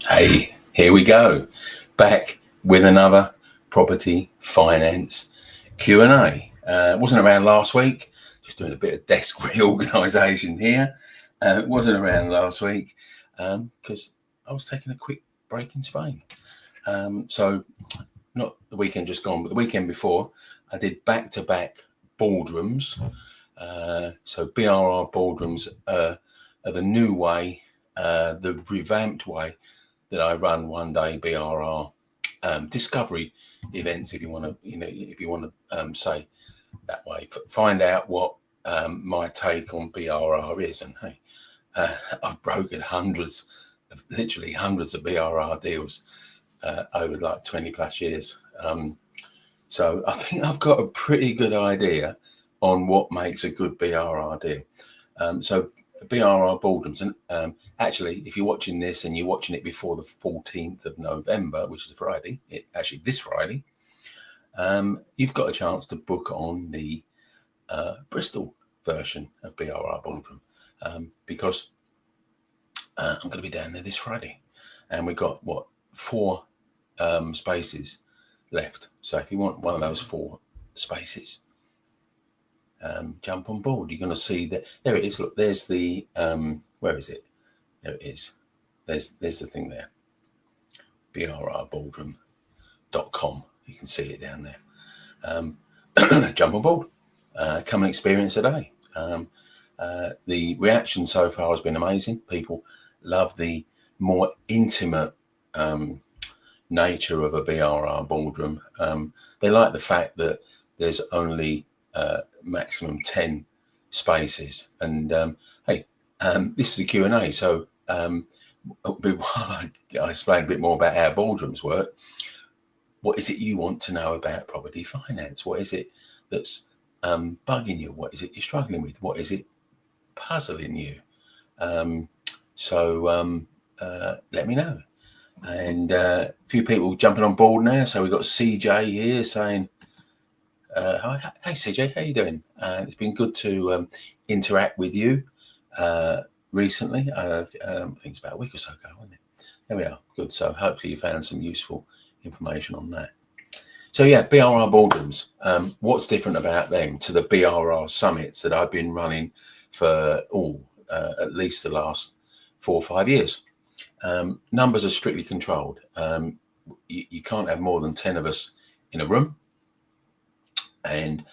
Hey, here we go. Back with another property finance Q&A. Wasn't around last week, just doing a bit of desk reorganisation here. Wasn't around last week because I was taking a quick break in Spain. So not the weekend just gone, but the weekend before, I did back-to-back boardrooms. So BRR Boardrooms are the new way, the revamped way that I run one day BRR discovery events, if you want to, say that way. Find out what my take on BRR is, and hey, I've brokered literally hundreds of BRR deals over like 20 plus years. So I think I've got a pretty good idea on what makes a good BRR deal. So BRR Boardrooms, and actually, if you're watching this and you're watching it before the 14th of November, which is a Friday, actually this Friday, you've got a chance to book on the Bristol version of BRR Boardroom, because I'm going to be down there this Friday, and we've got 4 spaces left. So if you want one of those 4 spaces, jump on board. You're going to see that there it is. Look, there's the where is it? There it is. There's the thing there. brrboardroom.com. You can see it down there. Jump on board. Come and experience a day. The reaction so far has been amazing. People love the more intimate nature of a BRR boardroom. They like the fact that there's only maximum 10 spaces, and this is a Q&A, so while I explain a bit more about how boardrooms work, what is it you want to know about property finance? What is it that's bugging you? What is it you're struggling with? What is it puzzling you? So let me know. And a few people jumping on board now. So we've got CJ here saying, hi, hey CJ, how you doing? It's been good to interact with you recently. I think it's about a week or so ago, wasn't it? There we are. Good. So hopefully you found some useful information on that. So yeah, BRR Boardrooms. What's different about them to the BRR summits that I've been running for at least the last 4 or 5 years? Numbers are strictly controlled. You can't have more than 10 of us in a room, and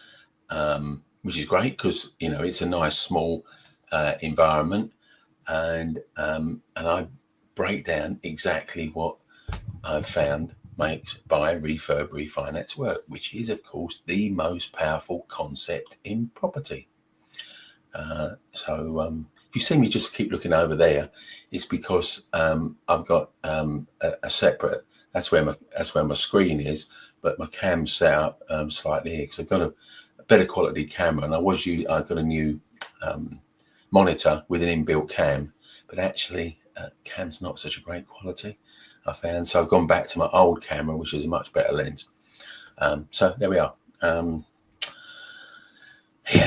which is great because it's a nice small environment, and I break down exactly what I've found makes buy, refurb, refinance work, which is of course the most powerful concept in property. So if you see me just keep looking over there, it's because I've got a separate. That's where my screen is, but my cam's set up slightly here because I've got a better quality camera, and I've got a new monitor with an inbuilt cam, but actually cam's not such a great quality, I found. So I've gone back to my old camera, which is a much better lens. So there we are. Yeah,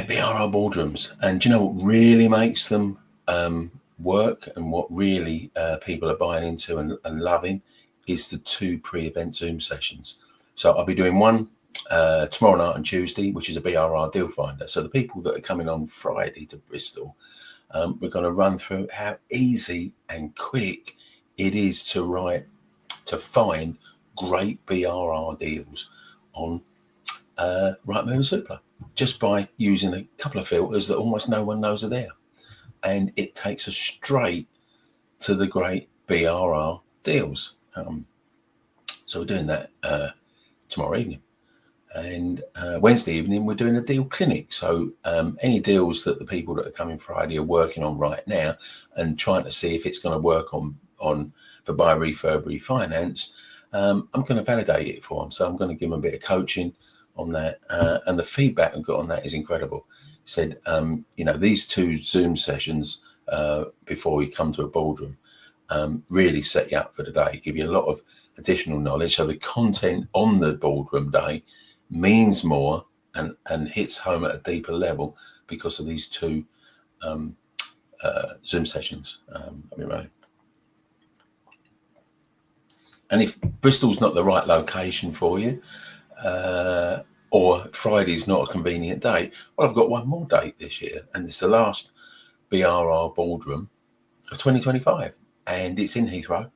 BRR Boardrooms. And do you know what really makes them work, and what really people are buying into and loving, is the 2 pre-event Zoom sessions. So I'll be doing one tomorrow night and Tuesday, which is a BRR deal finder. So the people that are coming on Friday to Bristol, we're going to run through how easy and quick it is to find great BRR deals on Rightmove and Zoopla, just by using a couple of filters that almost no one knows are there, and it takes us straight to the great BRR deals. So we're doing that tomorrow evening, and Wednesday evening we're doing a deal clinic. So any deals that the people that are coming Friday are working on right now and trying to see if it's going to work on for buy, refurb, refinance, I'm going to validate it for them. So I'm going to give them a bit of coaching on that, and the feedback I've got on that is incredible. Said, these 2 Zoom sessions before you come to a boardroom really set you up for the day, give you a lot of additional knowledge. So the content on the boardroom day means more and hits home at a deeper level because of these 2 Zoom sessions I've been running. And if Bristol's not the right location for you, or Friday's not a convenient date, well, I've got one more date this year, and it's the last BRR Boardroom of 2025, and it's in Heathrow,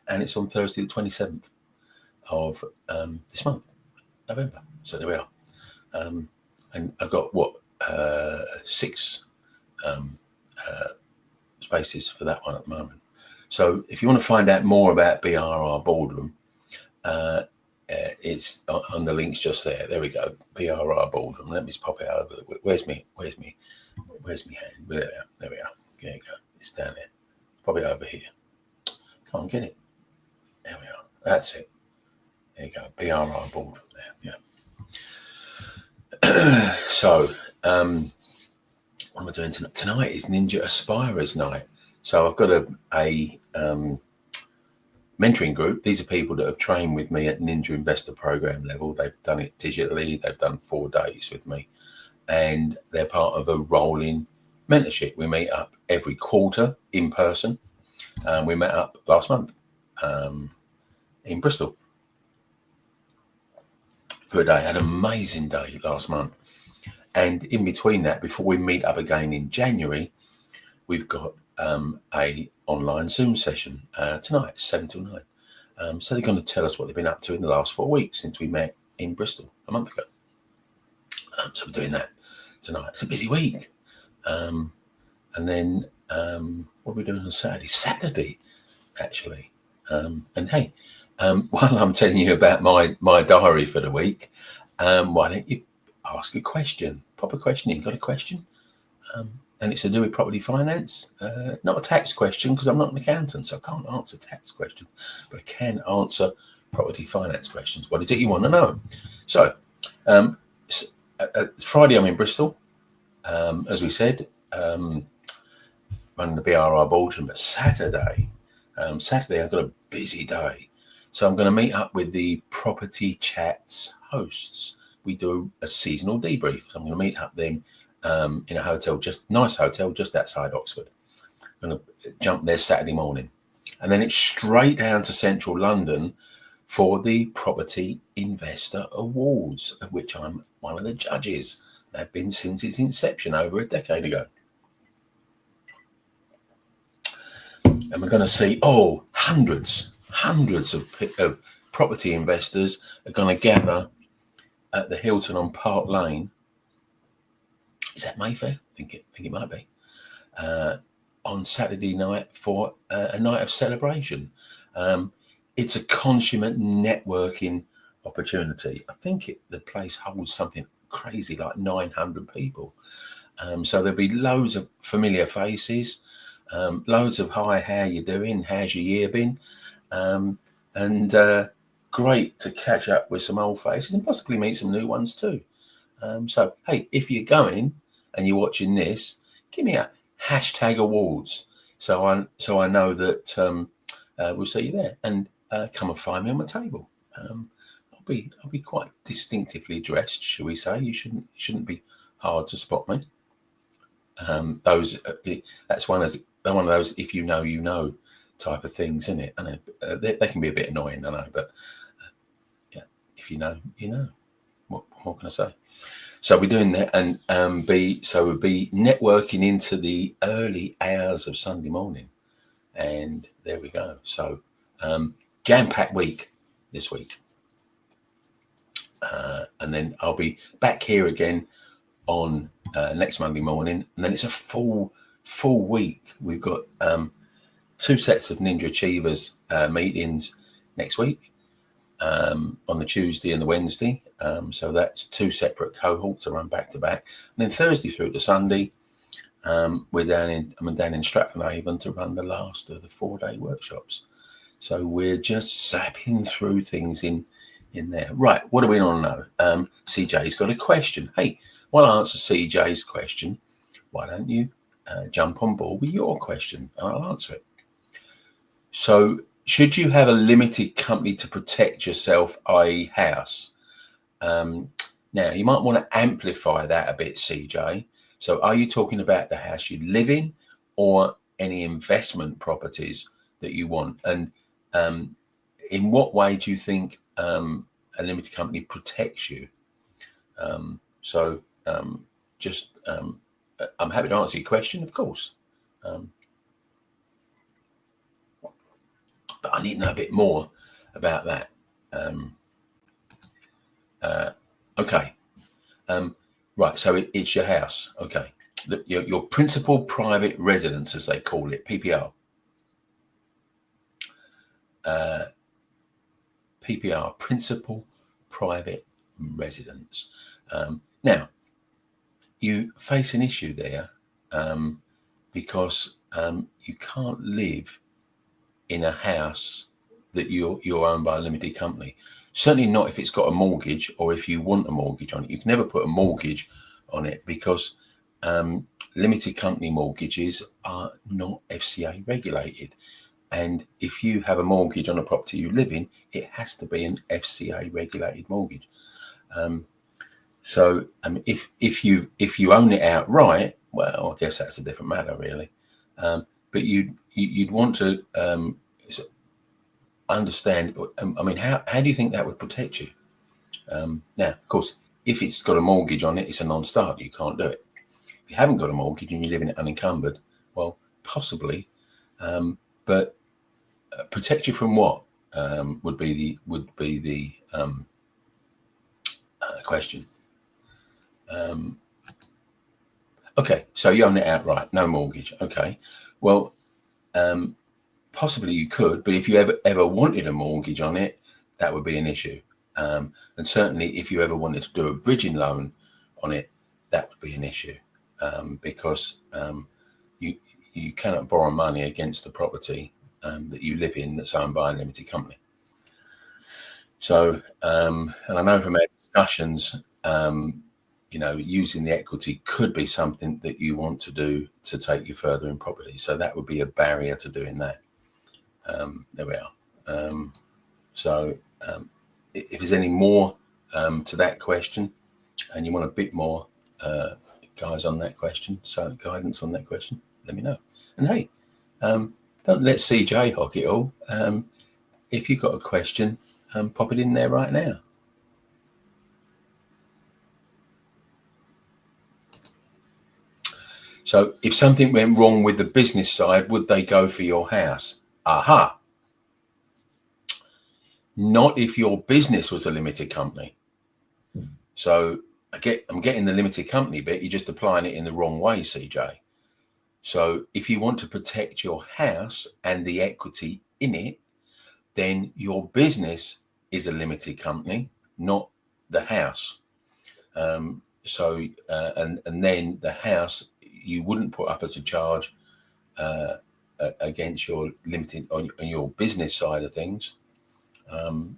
and it's on Thursday the 27th of this month, November. So there we are. And I've got 6 spaces for that one at the moment. So if you want to find out more about BRR Boardroom, it's on the links just there. There we go. BRR Boardroom. Let me just pop it over. Where's me hand? There we are. There you go. It's down there. Pop it over here. Can't get it. There we are. That's it. There you go. BRR Boardroom there. Yeah. So, what am I doing tonight? Tonight is Ninja Aspirers night. So I've got a mentoring group. These are people that have trained with me at Ninja Investor Program level. They've done it digitally. They've done 4 days with me, and they're part of a rolling mentorship. We meet up every quarter in person. We met up last month in Bristol for a day. I had an amazing day last month. And in between that, before we meet up again in January, we've got a online Zoom session tonight, 7 till 9. So they're going to tell us what they've been up to in the last 4 weeks since we met in Bristol a month ago. So we're doing that tonight. It's a busy week. And then what are we doing on Saturday? Saturday, actually. And hey, while I'm telling you about my diary for the week, why don't you ask a question? Pop a question in. Got a question? And it's to do with property finance. Not a tax question, because I'm not an accountant, so I can't answer tax questions, but I can answer property finance questions. What is it you want to know? So Friday I'm in Bristol, as we said, running the BRR Boardroom. But Saturday I've got a busy day. So I'm going to meet up with the Property Chats hosts. We do a seasonal debrief. So I'm going to meet up them in a hotel, nice hotel just outside Oxford. I'm going to jump there Saturday morning. And then it's straight down to central London for the Property Investor Awards, of which I'm one of the judges. They've been since its inception over a decade ago. And we're going to see, hundreds of property investors are going to gather at the Hilton on Park Lane. Is that Mayfair? I think it might be. On Saturday night for a night of celebration. It's a consummate networking opportunity. I think the place holds something crazy like 900 people. So there'll be loads of familiar faces, loads of hi, how you doing? How's your year been? And great to catch up with some old faces and possibly meet some new ones too. So, hey, if you're going and you're watching this, give me a #awards so I know that we'll see you there, and come and find me on my table. I'll be quite distinctively dressed, shall we say? You shouldn't be hard to spot me. That's one of those if you know you know type of things, isn't it? And they can be a bit annoying, I know, but yeah, if you know, you know. What can I say? So we're doing that, and we'll be networking into the early hours of Sunday morning, and there we go. So jam-packed week this week, and then I'll be back here again on next Monday morning, and then it's a full week. We've got 2 sets of Ninja Achievers meetings next week, on the Tuesday and the Wednesday. So that's 2 separate cohorts to run back to back. And then Thursday through to Sunday, I'm down in Stratford-on-Avon to run the last of the 4-day workshops. So we're just zapping through things in there. Right, what do we want to know? CJ's got a question. Hey, while I answer CJ's question, why don't you jump on board with your question and I'll answer it. So, should you have a limited company to protect yourself, i.e. house? Now, you might want to amplify that a bit, CJ. So are you talking about the house you live in or any investment properties that you want? And in what way do you think a limited company protects you? I'm happy to answer your question, of course. But I need to know a bit more about that. Okay. Right. So it's your house. Okay. Your principal private residence, as they call it, PPR. PPR, principal private residence. Now, you face an issue there because you can't live in a house that you're owned by a limited company. Certainly not if it's got a mortgage or if you want a mortgage on it. You can never put a mortgage on it because limited company mortgages are not FCA regulated. And if you have a mortgage on a property you live in, it has to be an FCA regulated mortgage. If you own it outright, well, I guess that's a different matter, really. But you'd want to understand. I mean, how do you think that would protect you? Now, of course, if it's got a mortgage on it, it's a non-starter. You can't do it. If you haven't got a mortgage and you live in it unencumbered, well, possibly. But protect you from what would be the question. Okay, so you own it outright, no mortgage. Okay, well, possibly you could, but if you ever wanted a mortgage on it, that would be an issue. And certainly, if you ever wanted to do a bridging loan on it, that would be an issue because you cannot borrow money against the property that you live in that's owned by a limited company. So, and I know from our discussions, using the equity could be something that you want to do to take you further in property. So that would be a barrier to doing that. There we are. If there's any more to that question and you want a bit more guidance on that question, let me know. And hey, don't let CJ hock it all. If you've got a question, pop it in there right now. So if something went wrong with the business side, would they go for your house? Aha. Not if your business was a limited company. So I'm getting the limited company bit, you're just applying it in the wrong way, CJ. So if you want to protect your house and the equity in it, then your business is a limited company, not the house. And then the house you wouldn't put up as a charge against your limited on your business side of things, and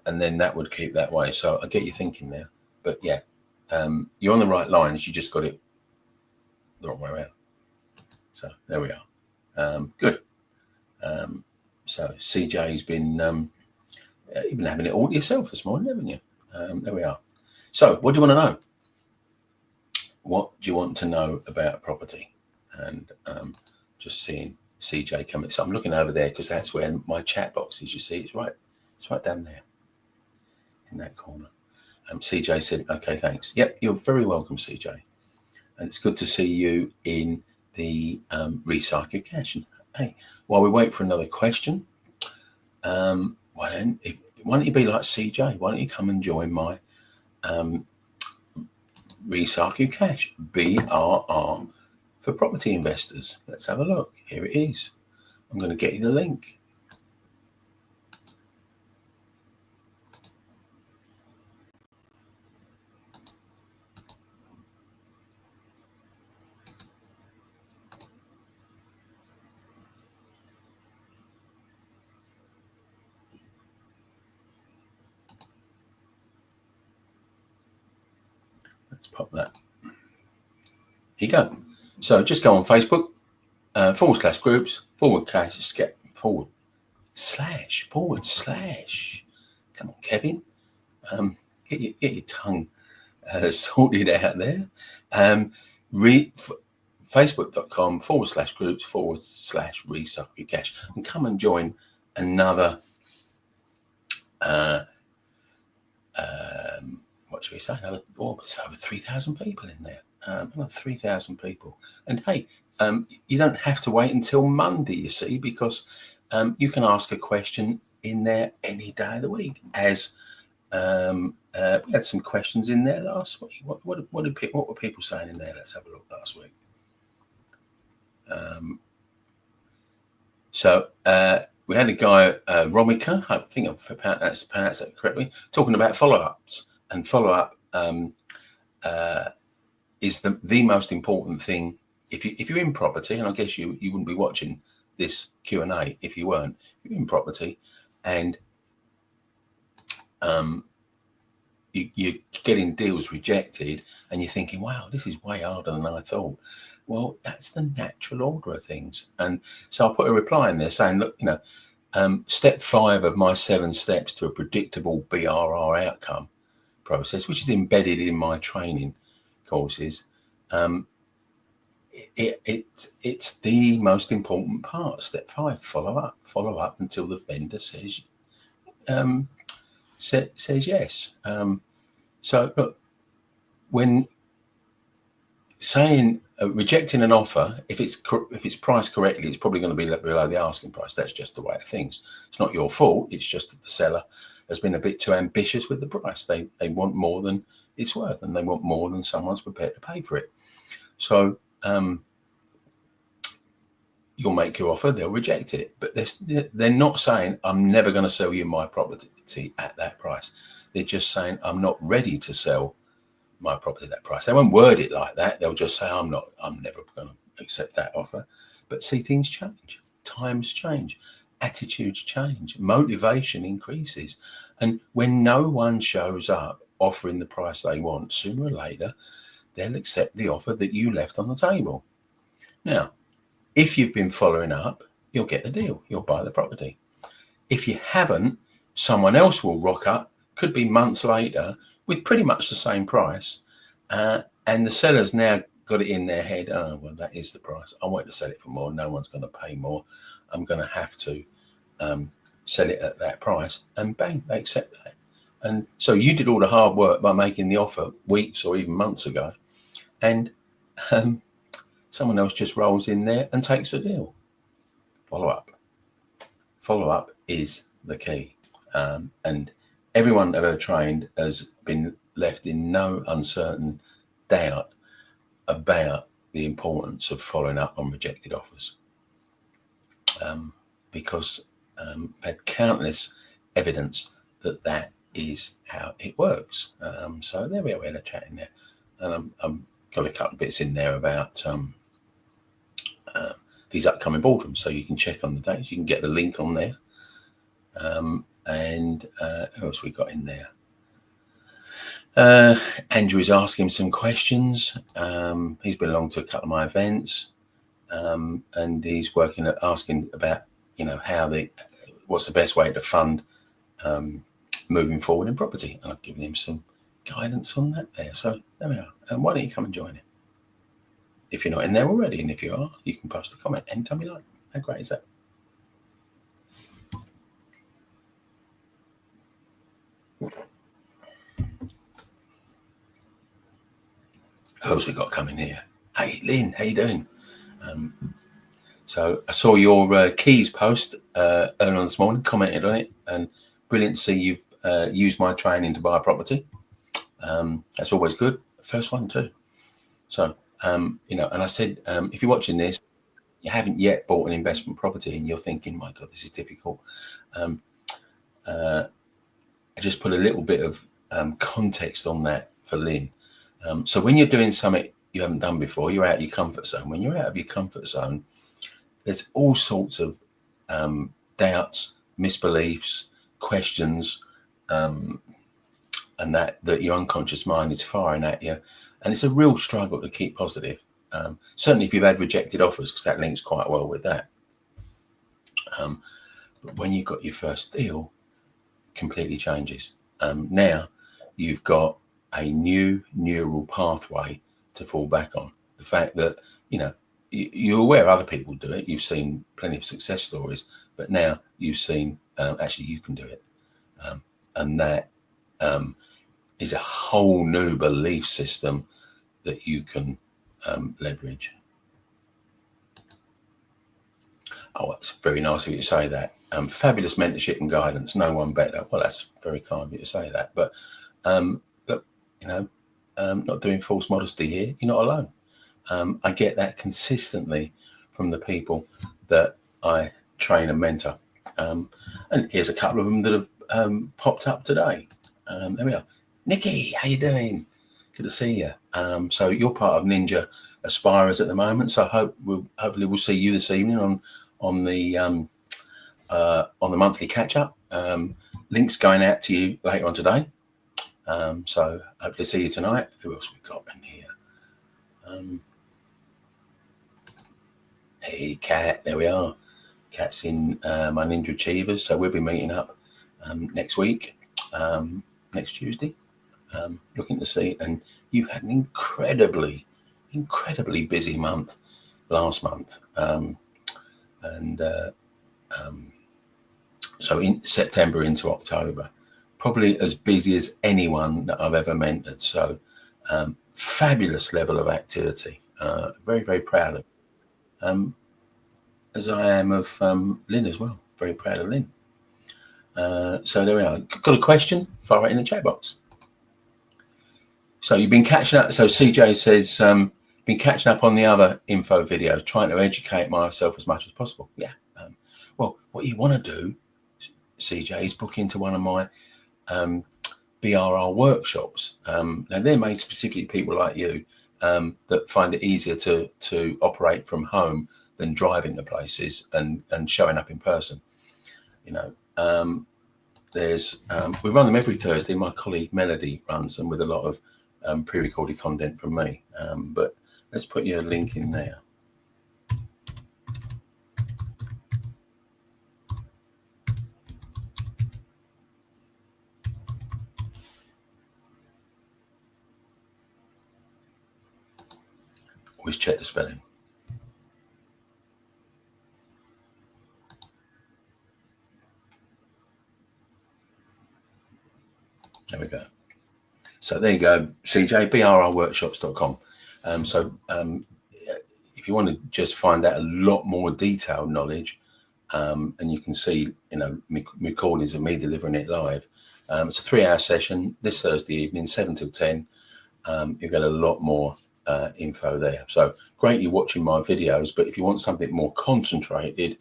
then that would keep that way. So I get you thinking there, but yeah, you're on the right lines. You just got it the wrong way around. So there we are. Good. So CJ's been you've been having it all to yourself this morning, haven't you? There we are. So what do you want to know? What do you want to know about property? And just seeing CJ coming. So I'm looking over there because that's where my chat box is. You see, it's right down there in that corner. CJ said, okay, thanks. Yep, you're very welcome, CJ. And it's good to see you in the Recycle Cash. And hey, while we wait for another question, why don't you be like CJ? Why don't you come and join my Recycle Cash, BRR for property investors? Let's have a look. Here it is. I'm going to get you the link. Let's pop that. Here you go. So just go on Facebook, /groups, // Come on, Kevin. Get your tongue sorted out there. Facebook.com /groups /Recycle Cash, and come and join another what should we say? It's over 3,000 people in there. Another 3,000 people. And hey, you don't have to wait until Monday, you see, because you can ask a question in there any day of the week. As we had some questions in there last week. What were people saying in there? Let's have a look last week. So we had a guy, Romika, I think I've pronounced that correctly, talking about follow-ups. And follow-up is the most important thing. If you're in property, and I guess you wouldn't be watching this Q&A if you weren't. You're in property, and you're getting deals rejected, and you're thinking, wow, this is way harder than I thought. Well, that's the natural order of things. And so I put a reply in there saying, look, step 5 of my 7 steps to a predictable BRR outcome process, which is embedded in my training courses. It's the most important part. Step 5, follow up until the vendor says yes. So look, when saying rejecting an offer, if it's priced correctly, it's probably going to be below the asking price. That's just the way of things. It's not your fault. It's just that the seller has been a bit too ambitious with the price. They want more than it's worth, and they want more than someone's prepared to pay for it. So you'll make your offer, they'll reject it. But they're not saying, I'm never going to sell you my property at that price. They're just saying, I'm not ready to sell my property at that price. They won't word it like that. They'll just say, I'm never going to accept that offer. But see, things change. Times change. Attitudes change. Motivation increases. And when no one shows up offering the price they want, sooner or later, they'll accept the offer that you left on the table. Now, if you've been following up, you'll get the deal. You'll buy the property. If you haven't, someone else will rock up, could be months later, with pretty much the same price. And the seller's now got it in their head, oh, well, that is the price. I want to sell it for more. No one's going to pay more. I'm going to have to sell it at that price. And bang, they accept that. And so you did all the hard work by making the offer weeks or even months ago. And someone else just rolls in there and takes the deal. Follow up. Follow up is the key. And everyone ever trained has been left in no uncertain doubt about the importance of following up on rejected offers. Because had countless evidence that is how it works. So there we are, we had a chat in there. And I'm got a couple of bits in there about these upcoming boardrooms, so you can check on the dates. You can get the link on there. And who else we got in there? Andrew is asking some questions. He's been along to a couple of my events, and he's asking about what's the best way to fund moving forward in property, and I've given him some guidance on that there. So there we are. And why don't you come and join it if you're not in there already? And if you are, you can post a comment anytime you like. How great is that? Who else we got coming here? Hey, Lynn, how you doing? So I saw your keys post earlier this morning, commented on it, and brilliant to see you've used my training to buy a property. That's always good. First one too. So, and I said, if you're watching this, you haven't yet bought an investment property and you're thinking, my God, this is difficult. I just put a little bit of context on that for Lynn. So when you're doing something you haven't done before, you're out of your comfort zone. When you're out of your comfort zone, there's all sorts of doubts, misbeliefs, questions, and that your unconscious mind is firing at you. And it's a real struggle to keep positive. Certainly if you've had rejected offers, because that links quite well with that. But when you've got your first deal, completely changes. Now you've got a new neural pathway to fall back on. The fact that, you're aware other people do it. You've seen plenty of success stories, but now you've seen, actually you can do it. and that is a whole new belief system that you can leverage. Oh, it's very nice of you to say that. Fabulous mentorship and guidance. No one better. Well, that's very kind of you to say that. But look, not doing false modesty here. You're not alone. I get that consistently from the people that I train and mentor. And here's a couple of them that have popped up today. There we are. Nikki, how you doing? Good to see you. So you're part of Ninja Aspirers at the moment. So hopefully we'll see you this evening on the monthly catch up. Links going out to you later on today. So hopefully see you tonight. Who else we got in here? Hey, Kat, there we are. Kat's in my Ninja Achievers. So we'll be meeting up next week, next Tuesday. Looking to see, and you had an incredibly busy month last month. So in September into October, probably as busy as anyone that I've ever mentored. So fabulous level of activity. Very, very proud of, as I am of Lynn as well. Very proud of Lynn. So there we are. Got a question? Fire it in the chat box. So you've been catching up. So CJ says, been catching up on the other info videos, trying to educate myself as much as possible. Yeah. Well, what you want to do, CJ, is book into one of my BRR workshops. Now they're made specifically people like you that find it easier to operate from home than driving to places and showing up in person. There's we run them every Thursday. My colleague Melody runs them with a lot of pre-recorded content from me. But let's put you a link in there. Always check the spelling. There we go. So there you go, CJ, brrworkshops.com. If you want to just find out a lot more detailed knowledge, and you can see, recordings of me delivering it live. It's a 3-hour session this Thursday evening, 7 till 10. You'll get a lot more info there. So great you're watching my videos, but if you want something more concentrated,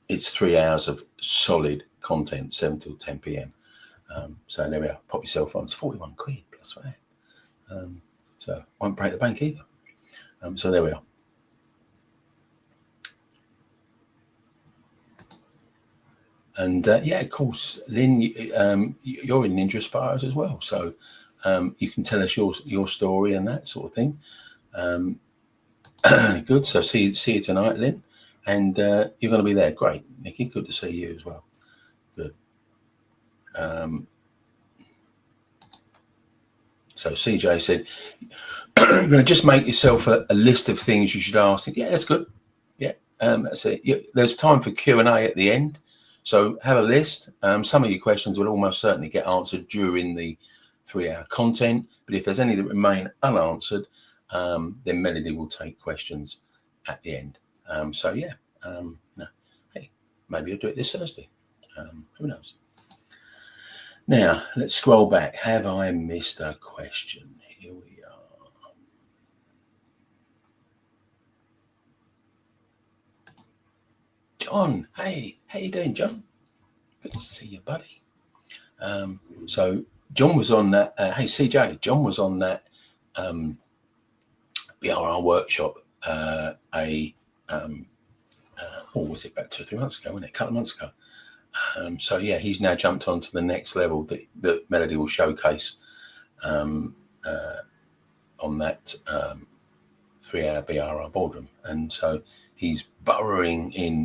it's 3 hours of solid content, 7 till 10 p.m. So there we are. Pop your cell phones, 41 quid plus that. So won't break the bank either. So there we are. And yeah, of course, Lynn, you're in Ninja Aspirers as well. So you can tell us your story and that sort of thing. Good. So see you tonight, Lynn. And you're going to be there. Great. Nikki, good to see you as well. Good. So CJ said, you're going to just make yourself a list of things you should ask. Yeah, that's good. Yeah, that's it. Yeah, there's time for Q&A at the end. So have a list. Some of your questions will almost certainly get answered during the 3-hour content. But if there's any that remain unanswered, then Melody will take questions at the end. So yeah, no. Hey, maybe I'll do it this Thursday. Who knows? Now, let's scroll back. Have I missed a question? Here we are. John, hey, how you doing, John? Good to see you, buddy. So John was on that. Hey, CJ, John was on that BRR workshop. Was it about 2 or 3 months ago? Wasn't it? A couple of months ago. So yeah, he's now jumped on to the next level that Melody will showcase on that 3-hour BRR Boardroom. And so he's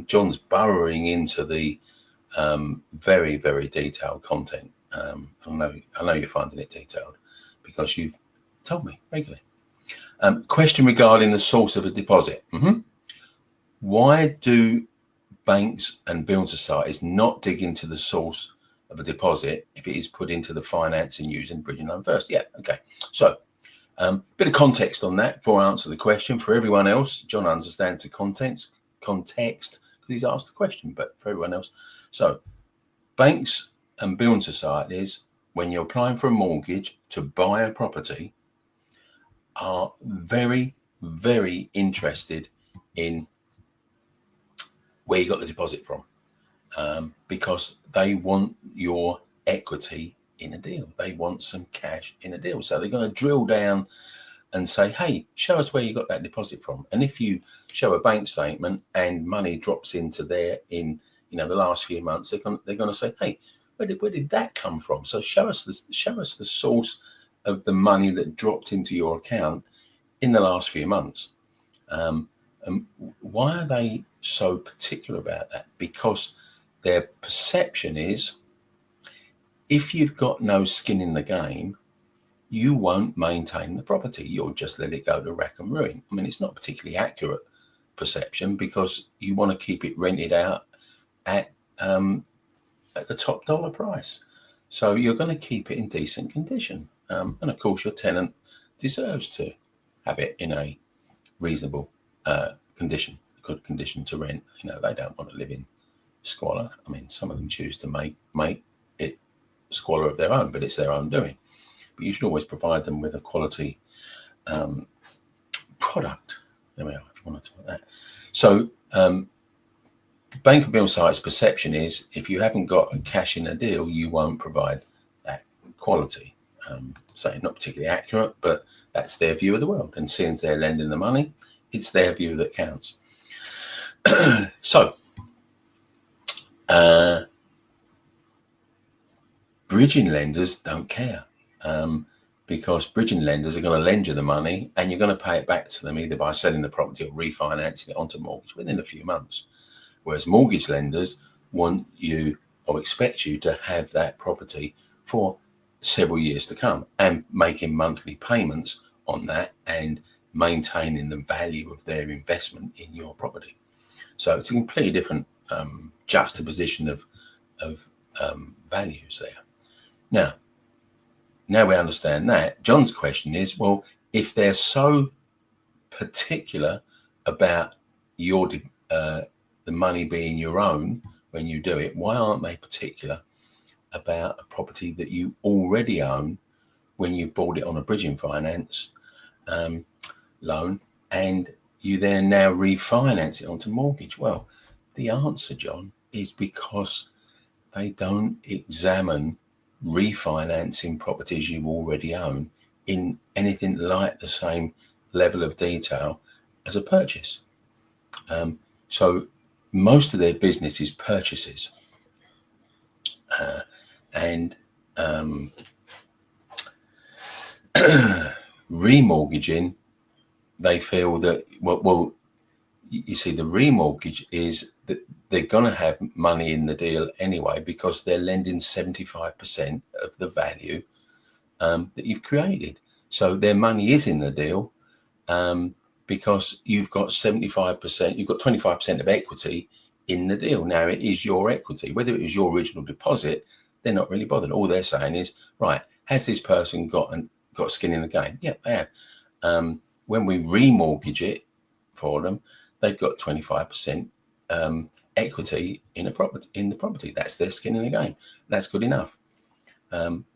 John's burrowing into the very, very detailed content. I know you're finding it detailed because you've told me regularly. Question regarding the source of a deposit. Why do banks and building societies not dig into the source of a deposit if it is put into the finance and using bridging loan first. Yeah, okay. So bit of context on that before I answer the question. For everyone else, John understands the context because he's asked the question, but for everyone else. So banks and building societies, when you're applying for a mortgage to buy a property, are very, very interested in where you got the deposit from, because they want your equity in a deal. They want some cash in a deal. So they're going to drill down and say, hey, show us where you got that deposit from. And if you show a bank statement and money drops into there in the last few months, they're going to say, hey, where did that come from? So show us the source of the money that dropped into your account in the last few months. And why are they so particular about that? Because their perception is, if you've got no skin in the game, you won't maintain the property. You'll just let it go to rack and ruin. I mean, it's not particularly accurate perception, because you want to keep it rented out at the top dollar price. So you're going to keep it in decent condition. And of course, your tenant deserves to have it in a reasonable condition, good condition to rent. They don't want to live in squalor. I mean, some of them choose to make it squalor of their own, but it's their own doing. But you should always provide them with a quality product. There we are, if you want to talk about that. So bank and building sites' perception is, if you haven't got a cash in a deal, you won't provide that quality. So not particularly accurate, but that's their view of the world. And since they're lending the money, it's their view that counts. So bridging lenders don't care, because bridging lenders are going to lend you the money and you're going to pay it back to them either by selling the property or refinancing it onto mortgage within a few months. Whereas mortgage lenders want you or expect you to have that property for several years to come and making monthly payments on that and maintaining the value of their investment in your property. So it's a completely different juxtaposition of values there. Now we understand that. John's question is, well, if they're so particular about your the money being your own when you do it, why aren't they particular about a property that you already own when you've bought it on a bridging finance loan and you then now refinance it onto mortgage? Well, the answer, John, is because they don't examine refinancing properties you already own in anything like the same level of detail as a purchase. So most of their business is purchases, and remortgaging. They feel that well, you see, the remortgage is that they're going to have money in the deal anyway, because they're lending 75% of the value that you've created. So their money is in the deal, because you've got 75%, you've got 25% of equity in the deal. Now, it is your equity. Whether it was your original deposit, they're not really bothered. All they're saying is, right, has this person got skin in the game? Yeah, they have. When we remortgage it for them, they've got 25% equity in the property. That's their skin in the game. That's good enough.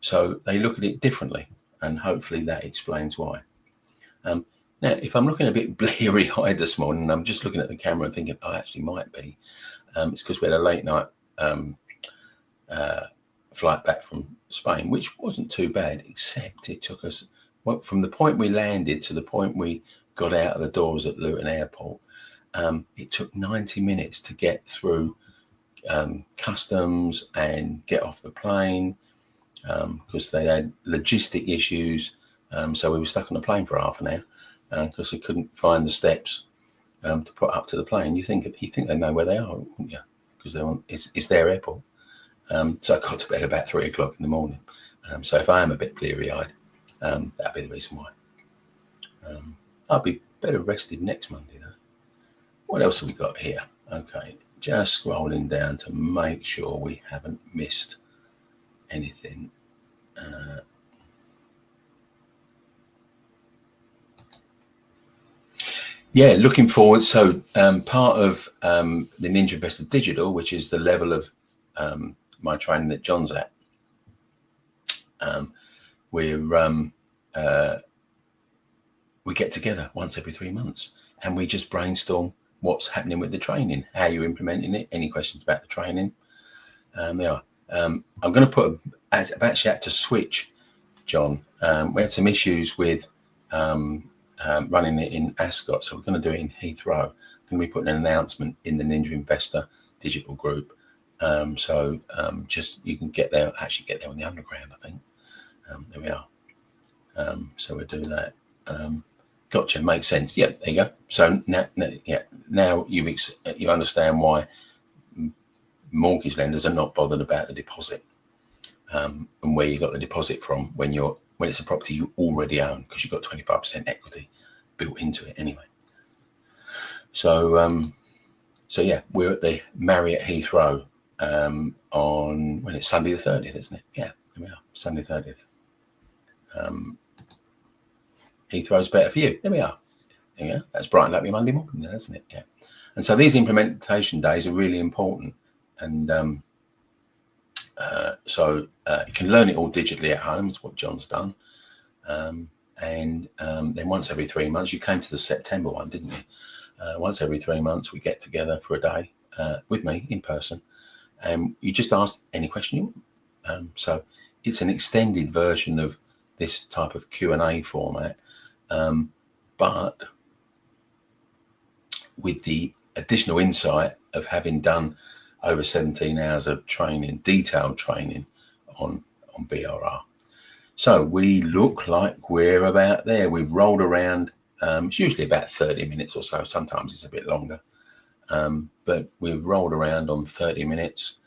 So they look at it differently, and hopefully that explains why. Now, if I'm looking a bit bleary-eyed this morning, and I'm just looking at the camera and thinking, I actually might be, it's because we had a late night flight back from Spain, which wasn't too bad, except it took us, well, from the point we landed to the point we got out of the doors at Luton Airport, it took 90 minutes to get through customs and get off the plane, because they had logistic issues. So we were stuck on the plane for half an hour because they couldn't find the steps to put up to the plane. You think they know where they are, wouldn't you? Because it's their airport. So I got to bed about 3 o'clock in the morning. So if I am a bit bleary-eyed, that'd be the reason why. I'll be better rested next Monday, though. What else have we got here? Okay, just scrolling down to make sure we haven't missed anything. Yeah, looking forward. So part of the Ninja Investor Digital, which is the level of my training that John's at, we get together once every 3 months and we just brainstorm what's happening with the training, how you're implementing it, any questions about the training. I'm going to put, I've actually had to switch, John. We had some issues with running it in Ascot, so we're going to do it in Heathrow. Then we put an announcement in the Ninja Investor Digital group. Just you can actually get there on the underground, I think. There we are. So we'll do that. Gotcha, makes sense. Yep, there you go. So now you understand why mortgage lenders are not bothered about the deposit, and where you got the deposit from when it's a property you already own, because you've got 25% equity built into it anyway. So yeah, we're at the Marriott Heathrow on when it's Sunday the 30th, isn't it? Yeah, there we are, Sunday 30th. Heathrow's better for you. There we are. Yeah, that's brightened up your Monday morning, there, isn't it? Yeah. And so these implementation days are really important, and you can learn it all digitally at home. It's what John's done. And then once every 3 months, you came to the September one, didn't you? Once every 3 months, we get together for a day with me in person, and you just ask any question you want. So it's an extended version of this type of Q&A format, but with the additional insight of having done over 17 hours of training, detailed training on BRR. So we look like we're about there. We've rolled around. It's usually about 30 minutes or so. Sometimes it's a bit longer. But we've rolled around on 30 minutes,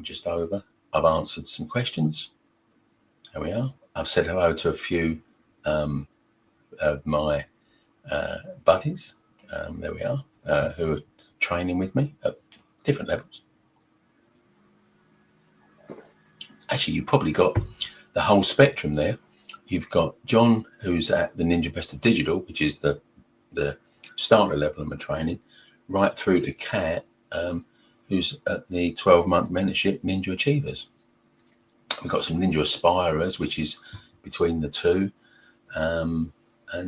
just over. I've answered some questions. There we are. I've said hello to a few of my buddies. There we are, who are training with me at different levels. Actually, you've probably got the whole spectrum there. You've got John, who's at the Ninja Investor Digital, which is the starter level of my training, right through to Kat, who's at the 12-month mentorship Ninja Achievers. We've got some Ninja Aspirers, which is between the two, and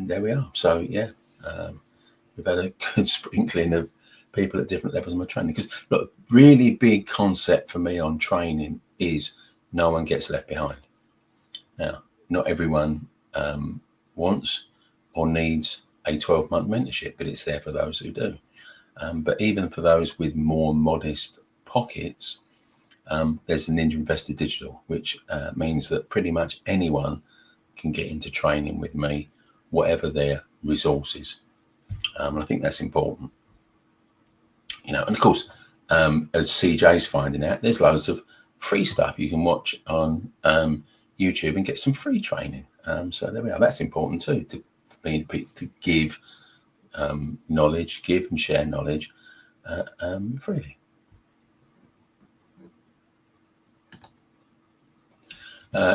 there we are. So yeah, we've had a good sprinkling of people at different levels of my training. Because look, really big concept for me on training is no one gets left behind. Now, not everyone wants or needs a 12-month mentorship, but it's there for those who do. But even for those with more modest pockets, there's the Ninja Investor Digital, which means that pretty much anyone can get into training with me, whatever their resources. And I think that's important. And of course, as CJ's finding out, there's loads of free stuff you can watch on YouTube and get some free training. So there we are. That's important too, to give knowledge, give and share knowledge freely.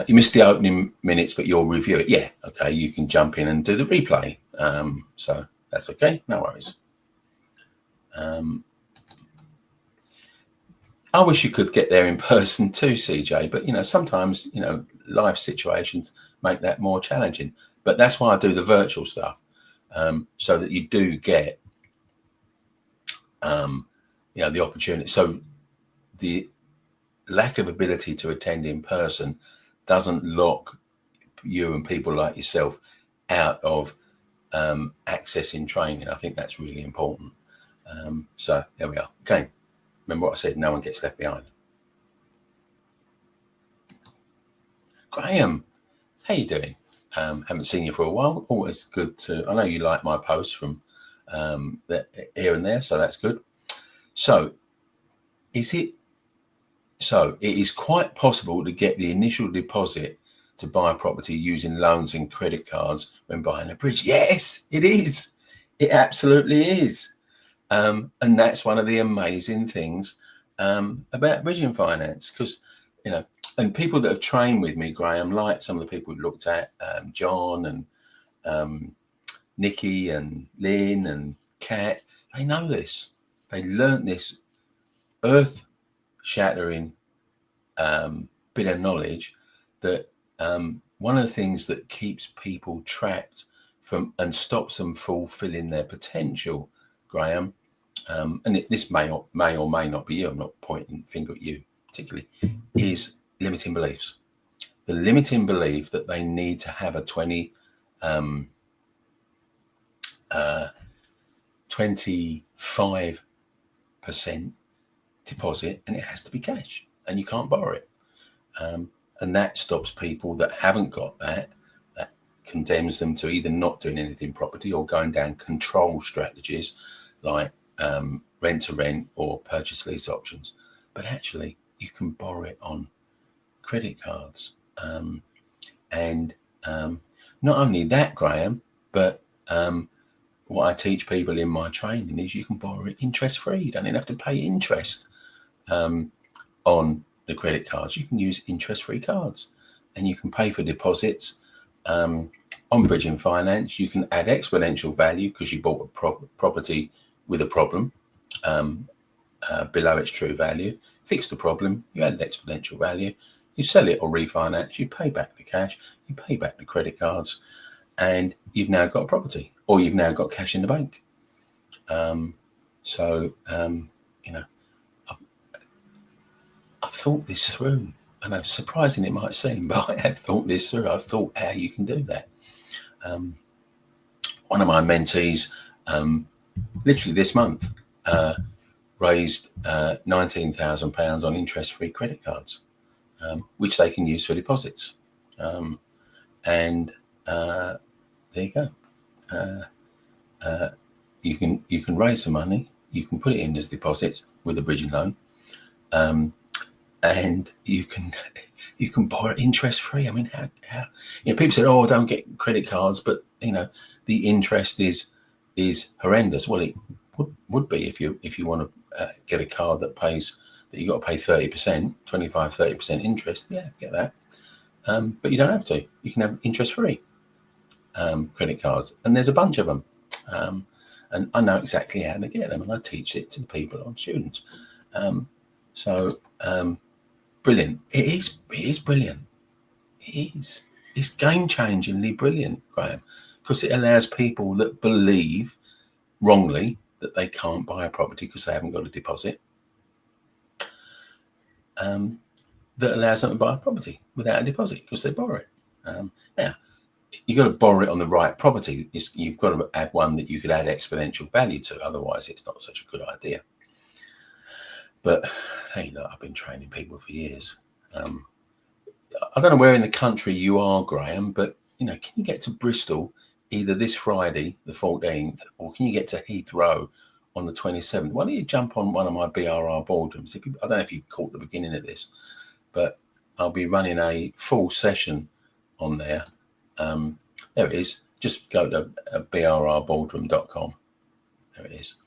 You missed the opening minutes, but you'll review it. Yeah, okay, you can jump in and do the replay. So that's okay, no worries. I wish you could get there in person too, CJ, but sometimes life situations make that more challenging. But that's why I do the virtual stuff, so that you do get the opportunity. So the lack of ability to attend in person doesn't lock you and people like yourself out of accessing training. I think that's really important. So there we are. Okay. Remember what I said, no one gets left behind. Graham, how you doing? Haven't seen you for a while. Always good to, I know you like my posts from here and there, so that's good. So it is quite possible to get the initial deposit to buy a property using loans and credit cards when buying a bridge. Yes, it is. It absolutely is. And that's one of the amazing things about bridging finance, because you know, and people that have trained with me, Graham, like some of the people we looked at, John and Nikki and Lynn and Kat, they know this. They learnt this earth-shattering bit of knowledge that one of the things that keeps people trapped from and stops them fulfilling their potential, Graham, and this may or may not be you, I'm not pointing finger at you particularly, is limiting beliefs. The limiting belief that they need to have a 25% deposit, and it has to be cash, and you can't borrow it. And that stops people that haven't got that. That condemns them to either not doing anything property or going down control strategies like rent to rent or purchase lease options. But actually, you can borrow it on credit cards. And not only that, Graham, but what I teach people in my training is you can borrow it interest free. You don't even have to pay interest on the credit cards. You can use interest free cards, and you can pay for deposits on bridging finance. You can add exponential value because you bought a property with a problem below its true value. Fix the problem, you add exponential value, you sell it or refinance, you pay back the cash, you pay back the credit cards, and you've now got a property, or you've now got cash in the bank. I've thought this through. I know, surprising it might seem, but I have thought this through. I've thought how you can do that. One of my mentees, literally this month, raised £19,000 on interest-free credit cards, which they can use for deposits. And there you go. You can raise the money, you can put it in as deposits with a bridging loan, and you can borrow it interest-free. I mean, how people said, "Oh, don't get credit cards," but the interest is horrendous. Well, it would be if you want to get a card that you got to pay 30%, 25-30% interest. Yeah, get that. But you don't have to. You can have interest-free credit cards, and there's a bunch of them. And I know exactly how to get them, and I teach it to the people, on students. Brilliant. It is brilliant. It is. It's game-changingly brilliant, Graham, because it allows people that believe wrongly that they can't buy a property because they haven't got a deposit, that allows them to buy a property without a deposit because they borrow it. Now, you've got to borrow it on the right property. You've got to add one that you could add exponential value to. Otherwise, it's not such a good idea. But hey, look, I've been training people for years. I don't know where in the country you are, Graham, but can you get to Bristol either this Friday, the 14th, or can you get to Heathrow on the 27th? Why don't you jump on one of my BRR Boardrooms? I don't know if you caught the beginning of this, but I'll be running a full session on there. There it is. Just go to brrboardroom.com. There it is.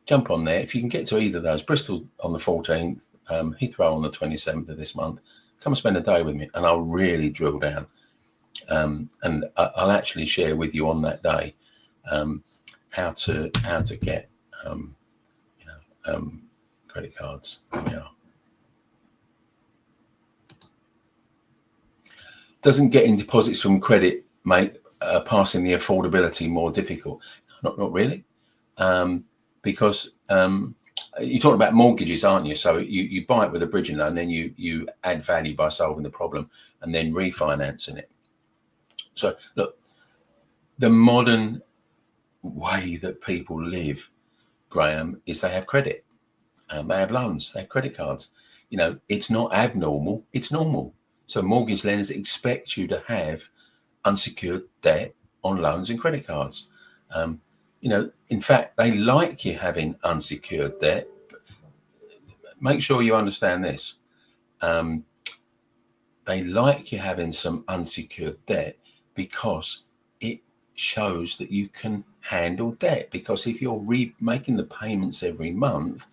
Jump on there. If you can get to either of those, Bristol on the 14th, Heathrow on the 27th of this month, come and spend a day with me, and I'll really drill down. And I'll actually share with you on that day how to get credit cards. Doesn't getting deposits from credit make passing the affordability more difficult? Not really, because you're talking about mortgages, aren't you? So you buy it with a bridging loan, then you add value by solving the problem and then refinancing it. So look, the modern way that people live, Graham, is they have credit. They have loans, they have credit cards. It's not abnormal, it's normal. So mortgage lenders expect you to have unsecured debt on loans and credit cards. In fact, they like you having unsecured debt. Make sure you understand this. They like you having some unsecured debt because it shows that you can handle debt. Because if you're making the payments every month,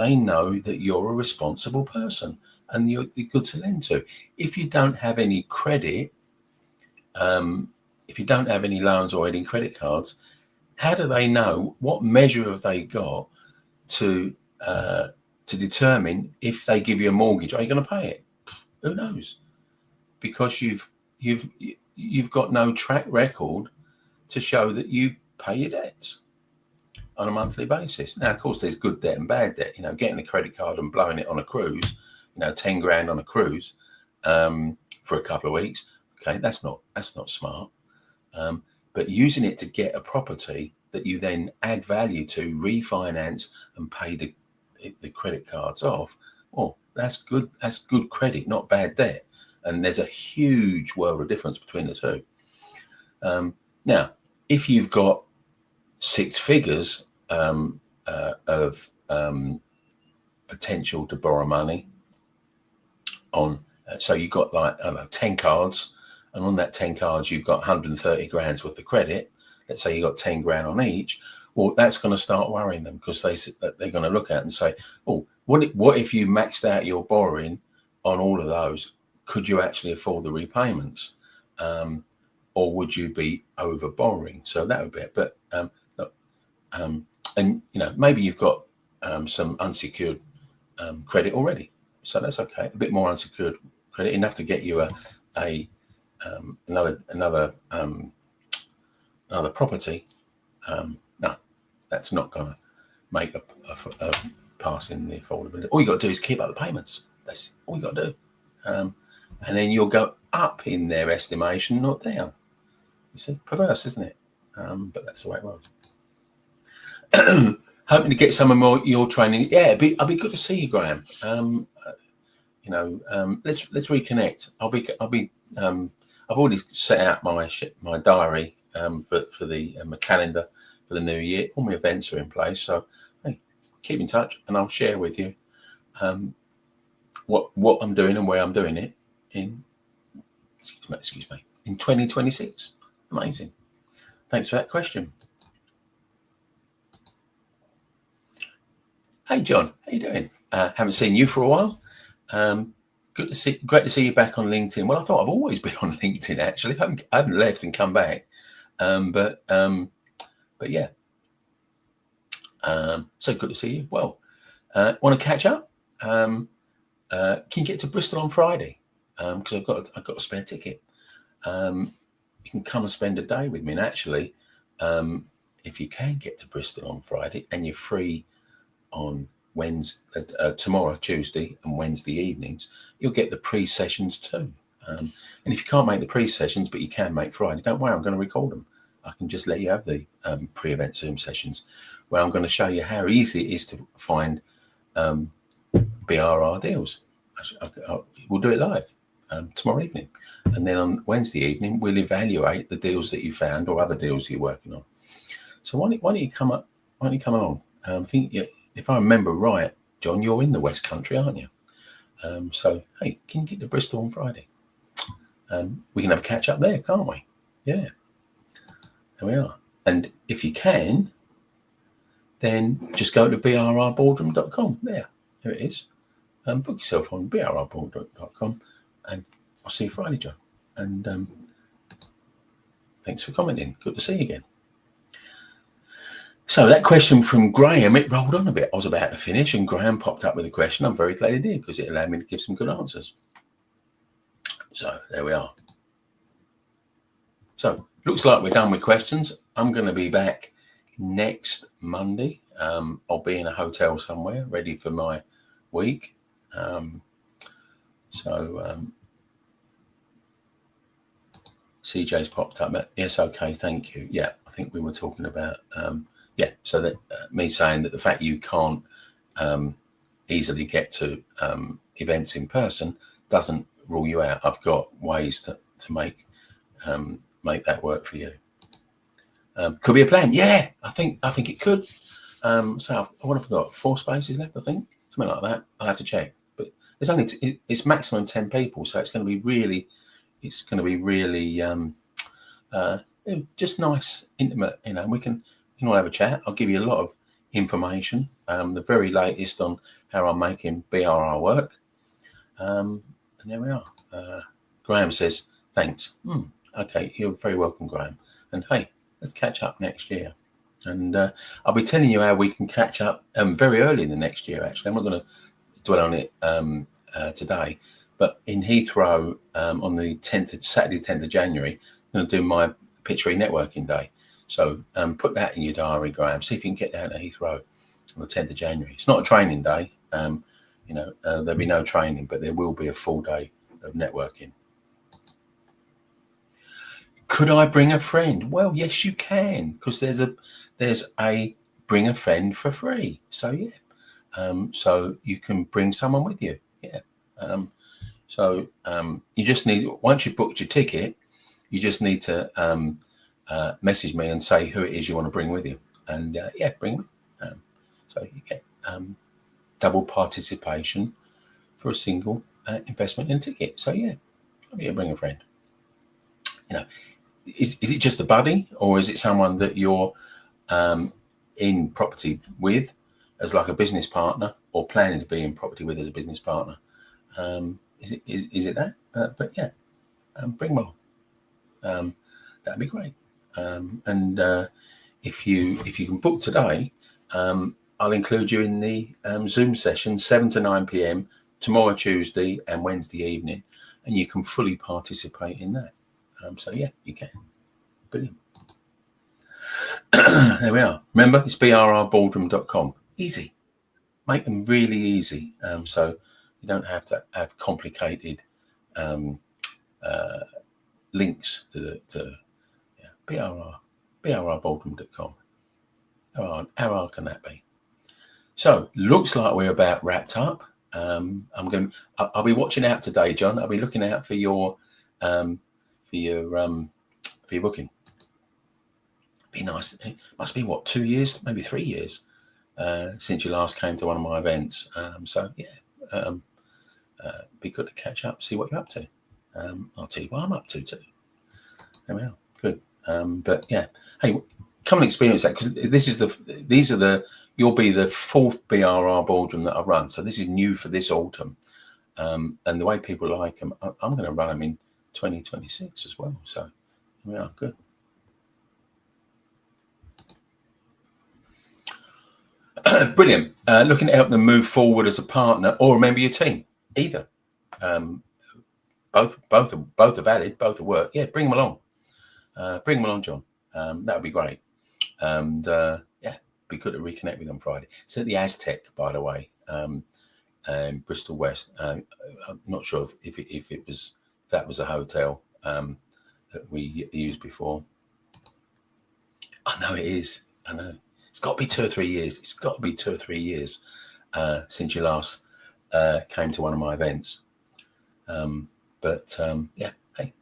they know that you're a responsible person and you're good to lend to. If you don't have any credit, if you don't have any loans or any credit cards, how do they know? What measure have they got to determine if they give you a mortgage, are you going to pay it? Who knows? Because you've got no track record to show that you pay your debts on a monthly basis. Now, of course, there's good debt and bad debt. Getting a credit card and blowing it on a cruise, 10 grand on a cruise for a couple of weeks. Okay, that's not smart. But using it to get a property that you then add value to, refinance and pay the credit cards off, well, that's good. That's good credit, not bad debt. And there's a huge world of difference between the two. Now, if you've got 6 figures of potential to borrow money on, so you've got 10 cards, and on that 10 cards you've got 130 grand's worth of credit. Let's say you got 10 grand on each. Well, that's going to start worrying them, because they're going to look at it and say, oh, what if you maxed out your borrowing on all of those? Could you actually afford the repayments? Or would you be over borrowing? So that would be it. But and maybe you've got some unsecured credit already, so that's okay. A bit more unsecured credit, enough to get you another property. No, that's not going to make a pass in the affordability. All you got to do is keep up the payments. That's all you got to do, and then you'll go up in their estimation, not down. You see, perverse, isn't it? But that's the way it works. Hoping to get some of your training. Yeah, I'll be good to see you, Graham. Let's reconnect. I've already set out my diary for my calendar for the new year. All my events are in place, so hey, keep in touch, and I'll share with you what I'm doing and where I'm doing it in. Excuse me. In 2026. Amazing. Thanks for that question. Hey, John, how you doing? Haven't seen you for a while. Great to see you back on LinkedIn. Well, I thought I've always been on LinkedIn, actually. I haven't left and come back. But yeah. So good to see you. Well, want to catch up? Can you get to Bristol on Friday? Because I've got a spare ticket. You can come and spend a day with me. And actually, if you can get to Bristol on Friday and you're free on Wednesday, tomorrow, Tuesday and Wednesday evenings, you'll get the pre-sessions too. And if you can't make the pre-sessions, but you can make Friday, don't worry, I'm going to record them. I can just let you have the pre-event Zoom sessions where I'm going to show you how easy it is to find BRR deals. We'll do it live tomorrow evening. And then on Wednesday evening, we'll evaluate the deals that you found or other deals you're working on. So why don't you come up? Why don't you come along? I think if I remember right, John, you're in the West Country, aren't you? So, hey, can you get to Bristol on Friday? We can have a catch up there, can't we? Yeah. There we are. And if you can, then just go to brrboardroom.com. There it is. Book yourself on brrboardroom.com, and I'll see you Friday, John. And thanks for commenting. Good to see you again. So that question from Graham, it rolled on a bit. I was about to finish and Graham popped up with a question. I'm very glad he did, because it allowed me to give some good answers. So there we are. So looks like we're done with questions. I'm going to be back next Monday. I'll be in a hotel somewhere ready for my week. CJ's popped up. Yes, okay, thank you. Yeah, I think we were talking about... so that me saying that the fact you can't easily get to events in person doesn't rule you out. I've got ways to make that work for you. Could be a plan. Yeah, I think it could. So what have I got? 4 spaces left, I think, something like that. I'll have to check. But it's maximum 10 people, so it's going to be really just nice, intimate. We can all have a chat. I'll give you a lot of information, the very latest on how I'm making BRR work. And there we are. Graham says, thanks. Okay, you're very welcome, Graham. And hey, let's catch up next year. And I'll be telling you how we can catch up very early in the next year, actually. I'm not going to dwell on it today. But in Heathrow on the Saturday, 10th of January, I'm going to do my Pitchery Networking Day. So put that in your diary, Graham. See if you can get down to Heathrow on the 10th of January. It's not a training day. There'll be no training, but there will be a full day of networking. Could I bring a friend? Well, yes, you can, because there's a bring a friend for free. So yeah, so you can bring someone with you. Yeah. You just need, once you've booked your ticket, you just need to message me and say who it is you want to bring with you, and yeah, bring them. So you get double participation for a single investment in a ticket. So yeah, bring a friend. Is it just a buddy, or is it someone that you're in property with as like a business partner, or planning to be in property with as a business partner? Is it that? But yeah, bring them along. That'd be great. And if you can book today, I'll include you in the Zoom session 7 to 9 p.m. tomorrow, Tuesday, and Wednesday evening, and you can fully participate in that. So yeah, you can. Brilliant. There we are. Remember, it's brrboardroom.com. Easy. Make them really easy, so you don't have to have complicated links to brrboardroom.com. How hard can that be? So looks like we're about wrapped up. I'll be watching out today, John. I'll be looking out for your booking. Be nice. It must be 2 years, maybe 3 years since you last came to one of my events. So yeah, be good to catch up, see what you're up to. I'll tell you what I'm up to too. There we are. Good. But yeah, hey, come and experience that, because you'll be the 4th BRR boardroom that I run. So this is new for this autumn, and the way people like them, I'm going to run them in 2026 as well. So we are good. Brilliant. Looking to help them move forward as a partner or a member of your team, either. Both are valid. Both are work. Yeah, bring them along. John. That would be great. And yeah, be good to reconnect with on Friday. It's at the Aztec, by the way, Bristol West. I'm not sure if that was a hotel that we used before. I know it is. I know. It's got to be 2 or 3 years. It's got to be 2 or 3 years since you last came to one of my events. Yeah, hey,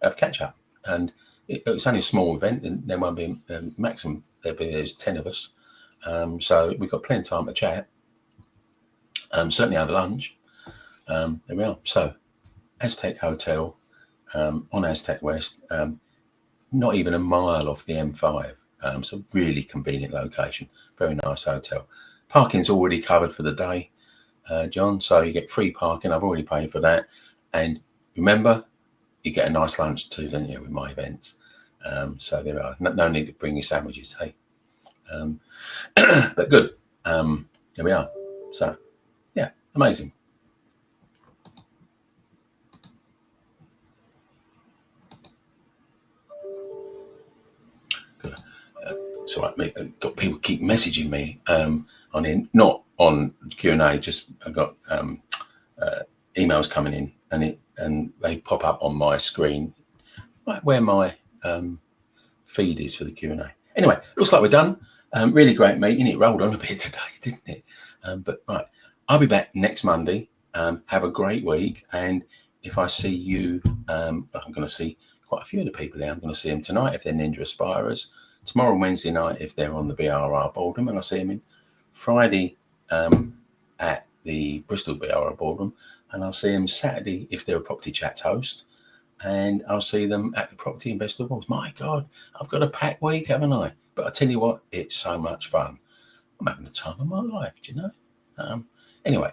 have a catch up. And it's only a small event, and there won't be maximum. There's 10 of us, so we've got plenty of time to chat. Certainly over lunch. There we are. So, Aztec Hotel on Aztec West, not even a mile off the M5. So really convenient location. Very nice hotel. Parking's already covered for the day, John. So you get free parking. I've already paid for that. And remember, you get a nice lunch too, don't you, with my events? So there are no need to bring your sandwiches, hey. But good. There we are. So yeah, amazing. So got people keep messaging me not on Q&A. Just I got emails coming in, and they pop up on my screen, right where my feed is for the Q&A. Anyway, looks like we're done. Really great meeting. It rolled on a bit today, didn't it? But right, I'll be back next Monday. Have a great week, and if I see you, I'm going to see quite a few of the people there. I'm going to see them tonight if they're Ninja Aspirers. Tomorrow and Wednesday night if they're on the BRR Boardroom, and I'll see them in Friday at the Bristol BRR Boardroom, and I'll see them Saturday if they're a Property Chats host, and I'll see them at the Property Investor Awards. My God, I've got a packed week, haven't I? But I tell you what, it's so much fun. I'm having the time of my life, do you know? Anyway,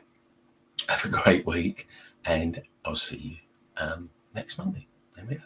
have a great week, and I'll see you next Monday. There we go.